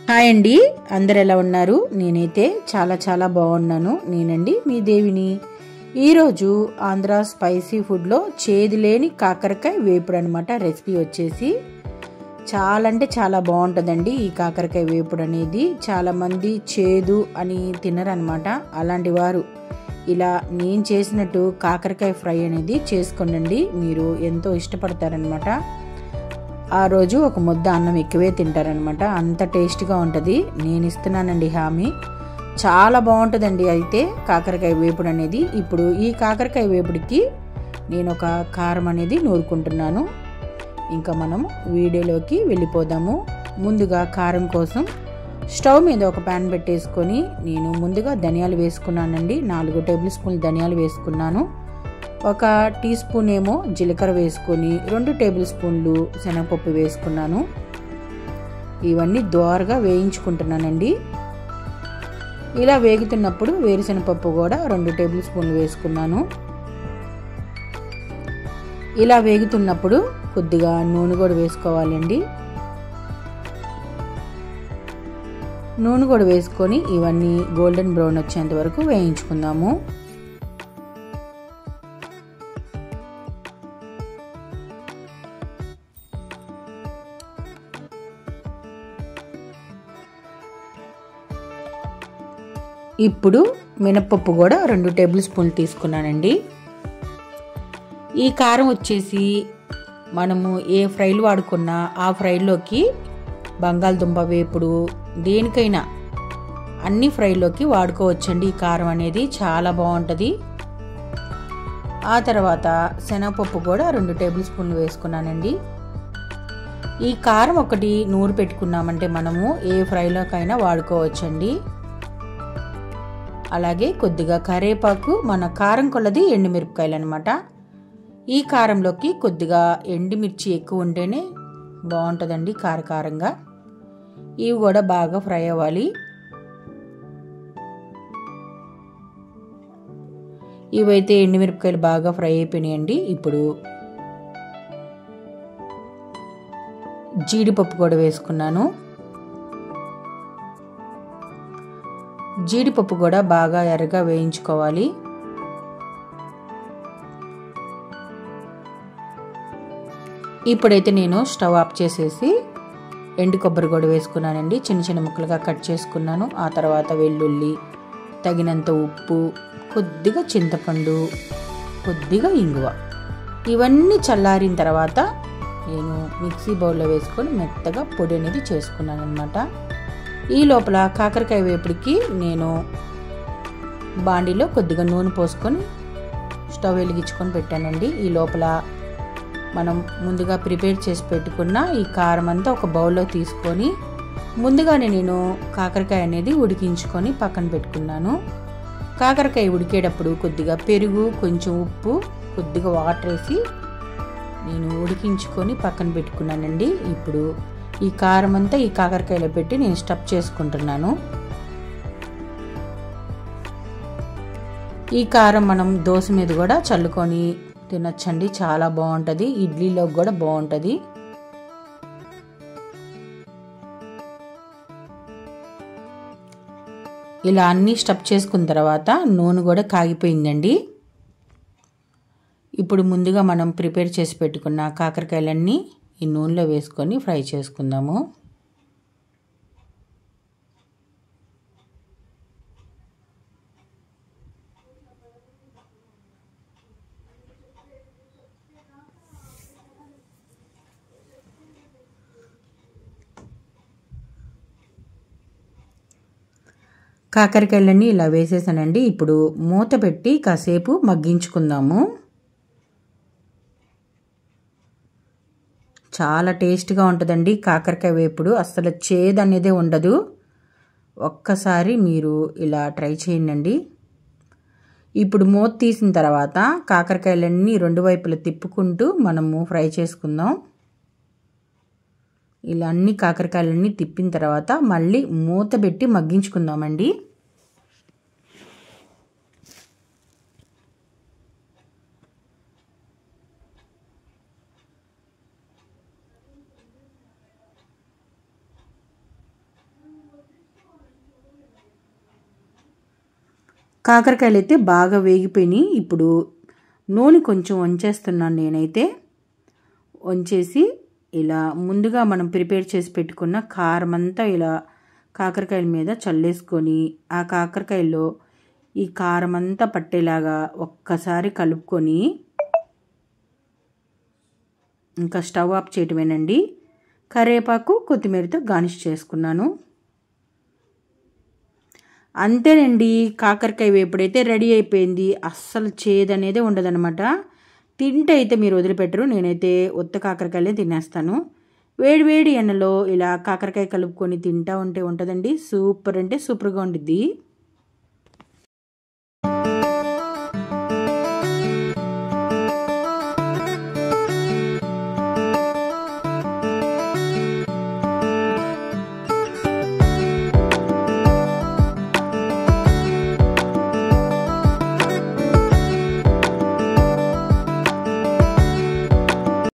Hi అండి, అందరు ఎలా ఉన్నారు? నేనైతే చాలా బాగున్నాను. నేనండి మీ దేవిని. ఈరోజు ఆంధ్ర స్పైసీ ఫుడ్లో చేదు లేని కాకరకాయ వేపుడు అనమాట. రెసిపీ వచ్చేసి చాలా అంటే చాలా బాగుంటుందండి. ఈ కాకరకాయ వేపుడు అనేది చాలామంది చేదు అని తినరనమాట. అలాంటి వారు ఇలా నేను చేసినట్టు కాకరకాయ ఫ్రై అనేది చేసుకోండి. మీరు ఎంతో ఇష్టపడతారనమాట. ఆ రోజు ఒక ముద్ద అన్నం ఎక్కువే తింటారనమాట. అంత టేస్ట్గా ఉంటుంది. నేను ఇస్తున్నానండి హామీ. చాలా బాగుంటుందండి. అయితే కాకరకాయ వేపుడు అనేది, ఇప్పుడు ఈ కాకరకాయ వేపుడికి నేను ఒక కారం అనేది నూరుకుంటున్నాను. ఇంకా మనం వీడియోలోకి వెళ్ళిపోదాము. ముందుగా కారం కోసం స్టవ్ మీద ఒక ప్యాన్ పెట్టేసుకొని నేను ముందుగా ధనియాలు వేసుకున్నానండి. 4 టేబుల్ స్పూన్లు ధనియాలు వేసుకున్నాను. ఒక టీ స్పూన్ ఏమో జీలకర్ర వేసుకొని 2 టేబుల్ స్పూన్లు శనగపప్పు వేసుకున్నాను. ఇవన్నీ దోరగా వేయించుకుంటున్నానండి. ఇలా వేగుతున్నప్పుడు వేరుశనగపప్పు కూడా 2 టేబుల్ స్పూన్లు వేసుకున్నాను. ఇలా వేగుతున్నప్పుడు కొద్దిగా నూనె కూడా వేసుకోవాలండి. నూనె కూడా వేసుకొని ఇవన్నీ గోల్డెన్ బ్రౌన్ వచ్చేంత వరకు వేయించుకుందాము. ఇప్పుడు మినపప్పు కూడా 2 టేబుల్ స్పూన్లు తీసుకున్నానండి. ఈ కారం వచ్చేసి మనము ఏ ఫ్రైలు వాడుకున్నా ఆ ఫ్రైలోకి, బంగాళదుంప వేపుడు దేనికైనా అన్ని ఫ్రైలోకి వాడుకోవచ్చండి. ఈ కారం అనేది చాలా బాగుంటుంది. ఆ తర్వాత శనగపప్పు కూడా 2 టేబుల్ స్పూన్లు వేసుకున్నానండి. ఈ కారం ఒకటి నూరు పెట్టుకున్నామంటే మనము ఏ ఫ్రైలోకైనా వాడుకోవచ్చండి. అలాగే కొద్దిగా కరివేపాకు, మన కారం కొలది ఎండుమిరపకాయలు అనమాట. ఈ కారంలోకి కొద్దిగా ఎండుమిర్చి ఎక్కువ ఉంటేనే బాగుంటుందండి కారంగా. ఇవి కూడా బాగా ఫ్రై అవ్వాలి. ఇవైతే ఎండుమిరపకాయలు బాగా ఫ్రై అయిపోయినాయండి. ఇప్పుడు జీడిపప్పు కూడా వేసుకున్నాను. జీడిపప్పు కూడా బాగా ఎర్రగా వేయించుకోవాలి. ఇప్పుడైతే నేను స్టవ్ ఆఫ్ చేసేసి ఎండు కొబ్బరి కూడా వేసుకున్నానండి. చిన్న ముక్కలుగా కట్ చేసుకున్నాను. ఆ తర్వాత వెల్లుల్లి, తగినంత ఉప్పు, కొద్దిగా చింతపండు, కొద్దిగా ఇంగువ, ఇవన్నీ చల్లారిన తర్వాత నేను మిక్సీ బౌల్లో వేసుకొని మెత్తగా పొడి అనేది చేసుకున్నాను అనమాట. ఈ లోపల కాకరకాయ వేపుడికి నేను బాండీలో కొద్దిగా నూనె పోసుకొని స్టవ్ వెలిగించుకొని పెట్టానండి. ఈ లోపల మనం ముందుగా ప్రిపేర్ చేసి పెట్టుకున్న ఈ కారం అంతా ఒక బౌల్లో తీసుకొని ముందుగానే నేను కాకరకాయ అనేది ఉడికించుకొని పక్కన పెట్టుకున్నాను. కాకరకాయ ఉడికేటప్పుడు కొద్దిగా పెరుగు, కొంచెం ఉప్పు, కొద్దిగా వాటర్ వేసి నేను ఉడికించుకొని పక్కన పెట్టుకున్నానండి. ఇప్పుడు ఈ కారం అంతా ఈ కాకరకాయలో పెట్టి నేను స్టఫ్ చేసుకుంటున్నాను. ఈ కారం మనం దోశ మీద కూడా చల్లుకొని తినొచ్చండి. చాలా బాగుంటుంది. ఇడ్లీలో కూడా బాగుంటుంది. ఇలా అన్నీ స్టఫ్ చేసుకున్న తర్వాత నూనె కూడా కాగిపోయిందండి. ఇప్పుడు ముందుగా మనం ప్రిపేర్ చేసి పెట్టుకున్న కాకరకాయలన్నీ ఈ నూనెలో వేసుకొని ఫ్రై చేసుకుందాము. కాకరకాయలన్నీ ఇలా వేసేసానండి. ఇప్పుడు మూత పెట్టి కాసేపు మగ్గించుకుందాము. చాలా టేస్ట్గా ఉంటుందండి కాకరకాయ వేపుడు. అస్సలు చేదు అనేదే ఉండదు. ఒక్కసారి మీరు ఇలా ట్రై చేయండి. ఇప్పుడు మూత తీసిన తర్వాత కాకరకాయలన్నీ 2 వైపులా తిప్పుకుంటూ మనము ఫ్రై చేసుకుందాం. ఇలా అన్ని కాకరకాయలన్నీ తిప్పిన తర్వాత మళ్ళీ మూత పెట్టి మగ్గించుకుందామండి. కాకరకాయలు అయితే బాగా వేగిపోయినాయి. ఇప్పుడు నూనె కొంచెం వంచేస్తున్నాను నేనైతే. వంచేసి ఇలా ముందుగా మనం ప్రిపేర్ చేసి పెట్టుకున్న కారం అంతా ఇలా కాకరకాయల మీద చల్లేసుకొని ఆ కాకరకాయల్లో ఈ కారం అంతా పట్టేలాగా ఒక్కసారి కలుపుకొని ఇంకా స్టవ్ ఆఫ్ చేయటమేనండి. కరివేపాకు కొత్తిమీరతో గార్నిష్ చేసుకున్నాను. అంతేనండి, కాకరకాయ వేపుడైతే రెడీ అయిపోయింది. అస్సలు చేదనేదే ఉండదన్నమాట. తింటే అయితే మీరు వదిలిపెట్టరు. నేనైతే ఉత్త కాకరకాయలే తినేస్తాను. వేడి వేడి ఎన్నెలో ఇలా కాకరకాయ కలుపుకొని తింటా ఉంటే ఉంటుందండి. సూపర్ అంటే సూపర్గా ఉండిద్ది.